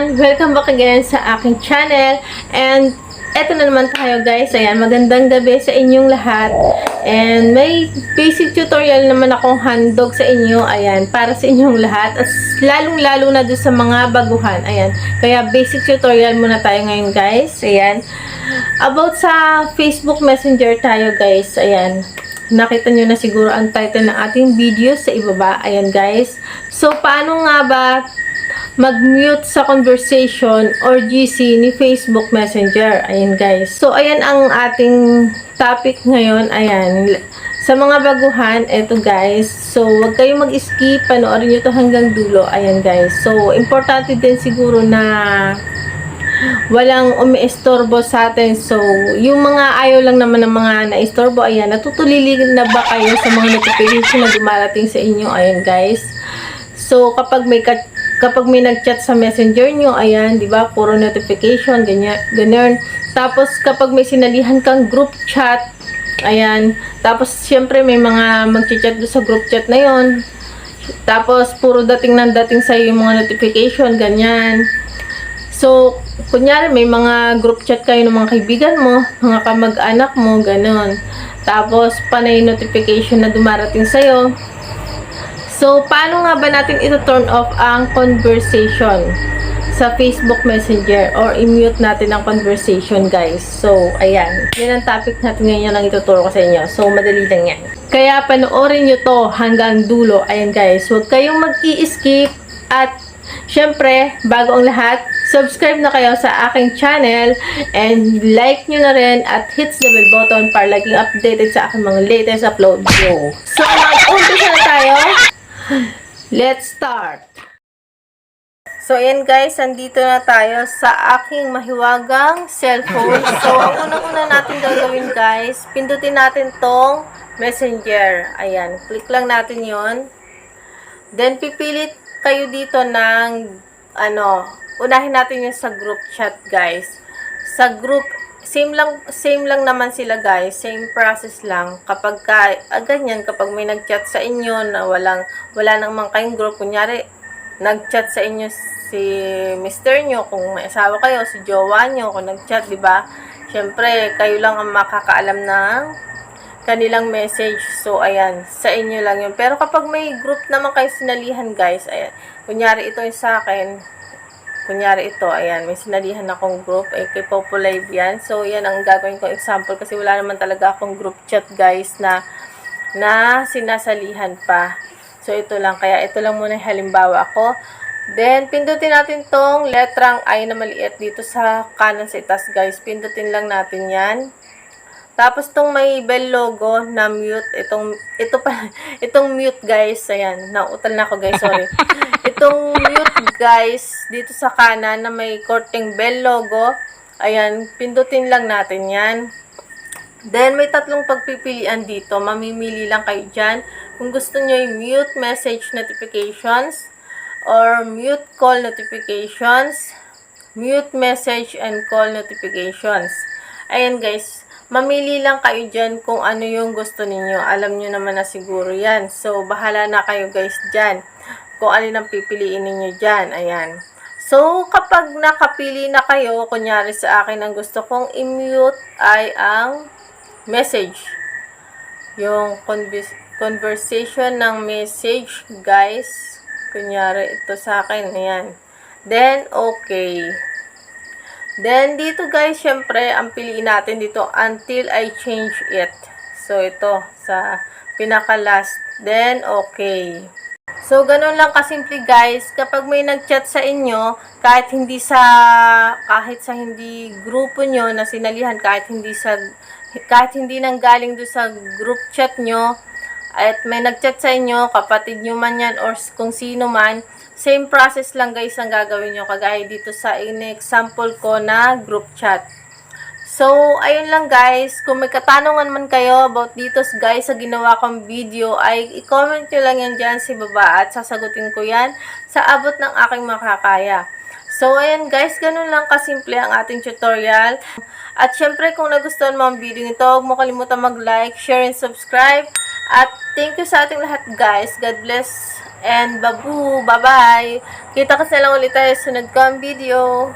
everyone! Welcome back again sa aking channel. And eto na naman tayo guys. Ayan, magandang gabi sa inyong lahat. And may basic tutorial naman akong handog sa inyo. Ayan, para sa inyong lahat. At lalong-lalo na doon sa mga baguhan. Ayan, kaya basic tutorial muna tayo ngayon guys. Ayan, about sa Facebook Messenger tayo guys. Ayan, nakita nyo na siguro ang title ng ating video sa ibaba. Ayan guys. So, paano nga ba mag-mute sa conversation or GC ni Facebook Messenger? Ayan guys. So, ayan ang ating topic ngayon. Ayan. Sa mga baguhan, eto guys. So, wag kayong mag-skip. Panoorin nyo to hanggang dulo. Ayan guys. So, importante din siguro na walang umiistorbo sa atin. So, yung mga ayaw lang naman ng mga naistorbo, ayan, natutulili na ba kayo sa mga notification na dumarating sa inyo? Ayan guys. So, kapag may nag-chat sa messenger nyo, ayan, di ba, puro notification, ganyan. Tapos, kapag may sinalihan kang group chat, ayan, tapos, syempre, may mga mag-chat doon sa group chat na yon. Tapos, puro dating sa'yo yung mga notification, ganyan. So, kunyari, may mga group chat kayo ng mga kaibigan mo, mga kamag-anak mo, ganon. Tapos, panay notification na dumarating sa'yo. So, paano nga ba natin ito-turn off ang conversation sa Facebook Messenger or i-mute natin ang conversation, guys? So, ayan. Yan ang topic natin ngayon ang ituturo ko sa inyo. So, madali lang yan. Kaya, panoorin nyo to hanggang dulo. Ayan, guys. Huwag kayong mag-i-skip at syempre, bago ang lahat, subscribe na kayo sa aking channel and like nyo na rin at hit the bell button para laging updated sa aking mga latest upload video. So, mag-umpisa na tayo. Let's start! So, ayan guys, andito na tayo sa aking mahiwagang cellphone. So, ang unang-una natin gagawin guys, pindutin natin tong messenger. Ayan, click lang natin yon. Then, pipilit kayo dito ng, unahin natin yung sa group chat guys. Sa group, same lang naman sila guys, same process lang. Kapag ganyan, kapag may nag-chat sa inyo na wala namang kayong group, kunyari, nag-chat sa inyo si mister nyo, kung may asawa kayo, si jowa nyo, kung nag-chat, di ba? Syempre, kayo lang ang makakaalam ng kanilang message. So, ayan, sa inyo lang yun. Pero kapag may group naman kayo sinalihan, guys, ayan, kunyari ito yung sa akin, kunyari ito, ayan, may sinalihan akong group, ay kay Popo Live yan. So, yan ang gagawin kong example kasi wala naman talaga akong group chat, guys, na sinasalihan pa. So, ito lang. Kaya, ito lang muna yung halimbawa ko. Then, pindutin natin tong letrang I na maliit dito sa kanan sa itaas, guys. Pindutin lang natin yan. Tapos, tong may bell logo na mute, itong mute, guys, ayan, nautal na ako, guys, sorry. Itong mute, guys, dito sa kanan na may korteng bell logo, ayan, pindutin lang natin yan. Then, may tatlong pagpipilian dito, mamimili lang kayo dyan. Kung gusto nyo yung mute message notifications, or mute call notifications, mute message and call notifications. Ayan, guys, mamili lang kayo dyan kung ano yung gusto ninyo. Alam nyo naman na siguro yan. So, bahala na kayo guys dyan. Kung alin ang pipiliin ninyo dyan. Ayan. So, kapag nakapili na kayo, kunyari sa akin, ang gusto kong i-mute ay ang message. Yung conversation ng message, guys. Kunyari, ito sa akin. Ayan. Then, okay. Then, dito guys, syempre, ang piliin natin dito, until I change it. So, ito, sa pinaka-last. Then, okay. So, ganun lang kasimple guys. Kapag may nag-chat sa inyo, kahit sa hindi grupo nyo na sinalihan, kahit hindi nanggaling doon sa group chat nyo, at may nag-chat sa inyo, kapatid nyo man yan, or kung sino man, same process lang guys ang gagawin nyo, kagaya dito sa in-example ko na group chat. So, ayun lang guys. Kung may katanungan man kayo about dito guys sa ginawa kong video, ay i-comment nyo lang yan dyan sa baba at sasagutin ko yan sa abot ng aking makakaya. So, ayan guys, ganun lang kasimple ang ating tutorial. At syempre, kung nagustuhan mo ang video nito, huwag mo kalimutan mag-like, share, and subscribe. At thank you sa ating lahat guys. God bless and babu, bye-bye. Kita kasi lang ulit tayo sa sunod kong video.